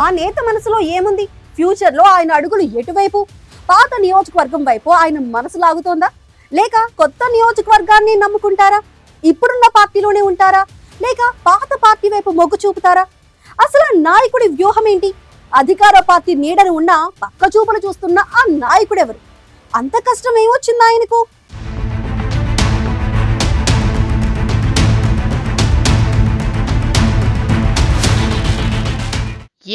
ఆ నేత మనసులో ఏముంది? ఫ్యూచర్ లో ఆయన అడుగులు ఎటువైపు? పాత నియోజకవర్గం వైపు ఆయన మనసు లాగుతోందా, లేక కొత్త నియోజకవర్గాన్ని నమ్ముకుంటారా? ఇప్పుడున్న పార్టీలోనే ఉంటారా, లేక పాత పార్టీ వైపు మొగ్గు చూపుతారా? అసలు ఆ నాయకుడి వ్యూహం ఏంటి? అధికార పార్టీ నీడని ఉన్న పక్క చూపులు చూస్తున్న ఆ నాయకుడెవరు? అంత కష్టం ఏమొచ్చింది ఆయనకు?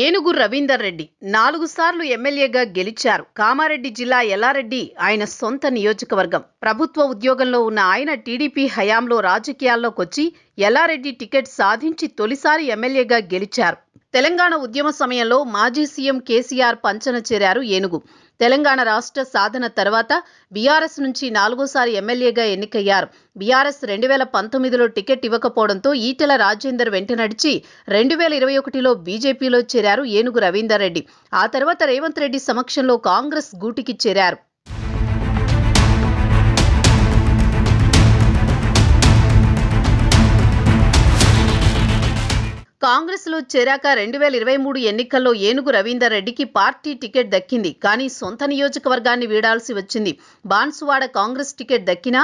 ఏనుగు రవీందర్ రెడ్డి 4 సార్లు ఎమ్మెల్యేగా గెలిచారు. కామారెడ్డి జిల్లా ఎల్లారెడ్డి ఆయన సొంత నియోజకవర్గం. ప్రభుత్వ ఉద్యోగంలో ఉన్న ఆయన టీడీపీ హయాంలో రాజకీయాల్లోకొచ్చి ఎల్లారెడ్డి టికెట్ సాధించి తొలిసారి ఎమ్మెల్యేగా గెలిచారు. తెలంగాణ ఉద్యమ సమయంలో మాజీ సీఎం కేసీఆర్ పంచన చేరారు ఏనుగు. తెలంగాణ రాష్ట్ర సాధన తర్వాత బీఆర్ఎస్ నుంచి 4సారి ఎమ్మెల్యేగా ఎన్నికయ్యారు. బీఆర్ఎస్ 2019లో టికెట్ ఇవ్వకపోవడంతో ఈటెల రాజేందర్ వెంట నడిచి 2021లో బీజేపీలో చేరారు ఏనుగు రవీందర్ రెడ్డి. ఆ తర్వాత రేవంత్ రెడ్డి సమక్షంలో కాంగ్రెస్ గూటికి చేరారు. కాంగ్రెస్లో చేరాక 2023 ఎన్నికల్లో ఏనుగు రవీందర్ రెడ్డికి పార్టీ టికెట్ దక్కింది. కానీ సొంత నియోజకవర్గాన్ని వీడాల్సి వచ్చింది. బాన్సువాడ కాంగ్రెస్ టికెట్ దక్కినా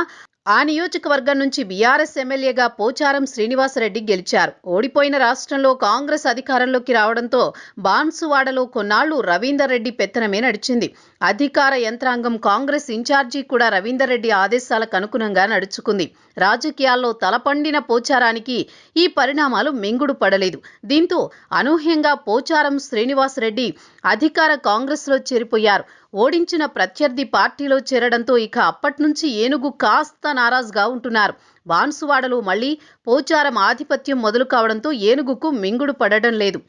ఆ నియోజకవర్గం నుంచి బీఆర్ఎస్ ఎమ్మెల్యేగా పోచారం శ్రీనివాసరెడ్డి గెలిచారు. ఓడిపోయిన రాష్ట్రంలో కాంగ్రెస్ అధికారంలోకి రావడంతో బాన్సువాడలో కొన్నాళ్లు రవీందర్ రెడ్డి పెత్తనమే నడిచింది. అధికార యంత్రాంగం కాంగ్రెస్ ఇన్ఛార్జి కూడా రవీందర్ రెడ్డి ఆదేశాలకు అనుగుణంగా నడుచుకుంది. రాజకీయాల్లో తలపండిన పోచారానికి ఈ పరిణామాలు మింగుడు పడలేదు. దీంతో అనూహ్యంగా పోచారం శ్రీనివాసరెడ్డి అధికార కాంగ్రెస్లో చేరిపోయారు. ఓడించిన ప్రత్యర్థి పార్టీలో చేరడంతో ఇక అప్పట్నుంచి ఏనుగు కాస్త నారాజుగా ఉంటున్నారు. బాన్సువాడలో మళ్లీ పోచారం ఆధిపత్యం మొదలు కావడంతో ఏనుగుకు మింగుడు పడడం లేదు.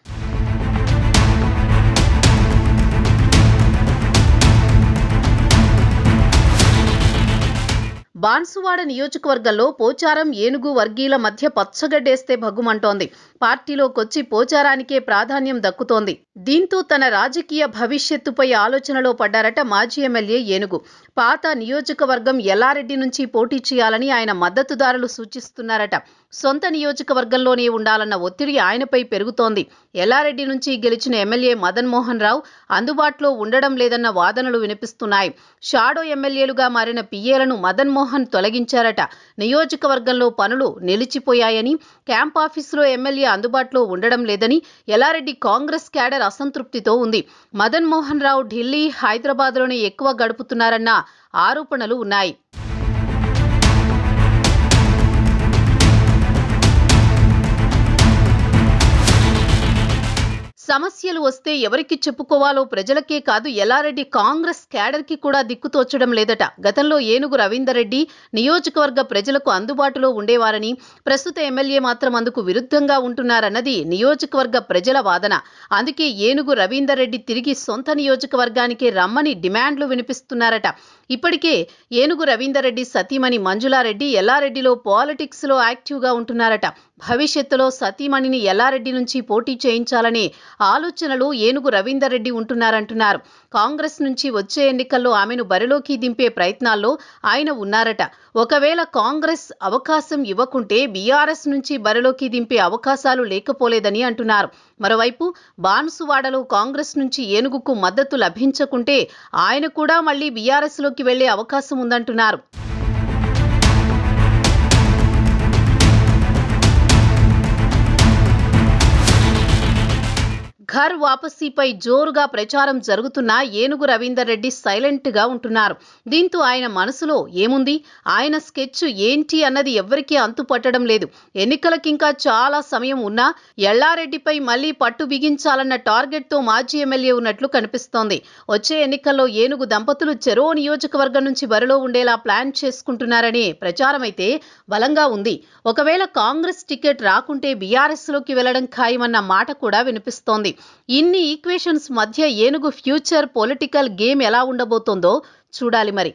బాన్సువాడ నియోజకవర్గంలో పోచారం ఏనుగు వర్గీయుల మధ్య పచ్చగడ్డేస్తే భగ్గుమంటోంది. పార్టీలోకొచ్చి పోచారానికే ప్రాధాన్యం దక్కుతోంది. దీంతో తన రాజకీయ భవిష్యత్తుపై ఆలోచనలో పడ్డారట మాజీ ఎమ్మెల్యే ఏనుగు. పాత నియోజకవర్గం ఎల్లారెడ్డి నుంచి పోటీ చేయాలని ఆయన మద్దతుదారులు సూచిస్తున్నారట. సొంత నియోజకవర్గంలోనే ఉండాలన్న ఒత్తిడి ఆయనపై పెరుగుతోంది. ఎల్లారెడ్డి నుంచి గెలిచిన ఎమ్మెల్యే మదన్ మోహన్ రావు అందుబాటులో ఉండడం లేదన్న వాదనలు వినిపిస్తున్నాయి. షాడో ఎమ్మెల్యేలుగా మారిన పిఏలను మదన్ మోహన్ తొలగించారట. నియోజకవర్గంలో పనులు నిలిచిపోయాయని, క్యాంప్ ఆఫీసులో ఎమ్మెల్యే అందుబాటులో ఉండడం లేదని ఎల్లారెడ్డి కాంగ్రెస్ క్యాడర్ అసంతృప్తితో ఉంది. మదన్ మోహన్ రావు ఢిల్లీ, హైదరాబాద్లోనే ఎక్కువ గడుపుతున్నారన్న ఆరోపణలు ఉన్నాయి. సమస్యలు వస్తే ఎవరికి చెప్పుకోవాలో ప్రజలకే కాదు, ఎల్లారెడ్డి కాంగ్రెస్ క్యాడర్కి కూడా దిక్కుతోచడం లేదట. గతంలో ఏనుగు రవీందర్ రెడ్డి నియోజకవర్గ ప్రజలకు అందుబాటులో ఉండేవారని, ప్రస్తుత ఎమ్మెల్యే మాత్రం అందుకు విరుద్ధంగా ఉంటున్నారన్నది నియోజకవర్గ ప్రజల వాదన. అందుకే ఏనుగు రవీందర్ రెడ్డి తిరిగి సొంత నియోజకవర్గానికే రమ్మని డిమాండ్లు వినిపిస్తున్నారట. ఇప్పటికే ఏనుగు రవీందర్ రెడ్డి సతీమణి మంజులారెడ్డి ఎల్లారెడ్డిలో పాలిటిక్స్లో యాక్టివ్గా ఉంటున్నారట. భవిష్యత్తులో సతీమణిని ఎల్లారెడ్డి నుంచి పోటీ చేయించాలనే ఆలోచనలు ఏనుగు రవీందర్ రెడ్డి ఉంటున్నారంటున్నారు. కాంగ్రెస్ నుంచి వచ్చే ఎన్నికల్లో ఆమెను బరిలోకి దింపే ప్రయత్నాల్లో ఆయన ఉన్నారట. ఒకవేళ కాంగ్రెస్ అవకాశం ఇవ్వకుంటే బీఆర్ఎస్ నుంచి బరిలోకి దింపే అవకాశాలు లేకపోలేదని అంటున్నారు. మరోవైపు బాన్సువాడలో కాంగ్రెస్ నుంచి ఏనుగుకు మద్దతు లభించకుంటే ఆయన కూడా మళ్లీ బీఆర్ఎస్లోకి వెళ్లే అవకాశం ఉందంటున్నారు. ఘర్ వాపసీపై జోరుగా ప్రచారం జరుగుతున్నా ఏనుగు రవీందర్ రెడ్డి సైలెంట్ గా ఉంటున్నారు. దీంతో ఆయన మనసులో ఏముంది, ఆయన స్కెచ్ ఏంటి అన్నది ఎవ్వరికీ అంతుపట్టడం లేదు. ఎన్నికలకింకా చాలా సమయం ఉన్నా ఎల్లారెడ్డిపై మళ్లీ పట్టు బిగించాలన్న టార్గెట్ తో మాజీ ఎమ్మెల్యే ఉన్నట్లు కనిపిస్తోంది. వచ్చే ఎన్నికల్లో ఏనుగు దంపతులు చెరో నియోజకవర్గం నుంచి బరిలో ఉండేలా ప్లాన్ చేసుకుంటున్నారనే ప్రచారమైతే బలంగా ఉంది. ఒకవేళ కాంగ్రెస్ టికెట్ రాకుంటే బీఆర్ఎస్ లోకి వెళ్లడం ఖాయమన్న మాట కూడా వినిపిస్తోంది. ఇన్ని ఈక్వేషన్స్ మధ్య ఏనుగు ఫ్యూచర్ పొలిటికల్ గేమ్ ఎలా ఉండబోతోందో చూడాలి మరి.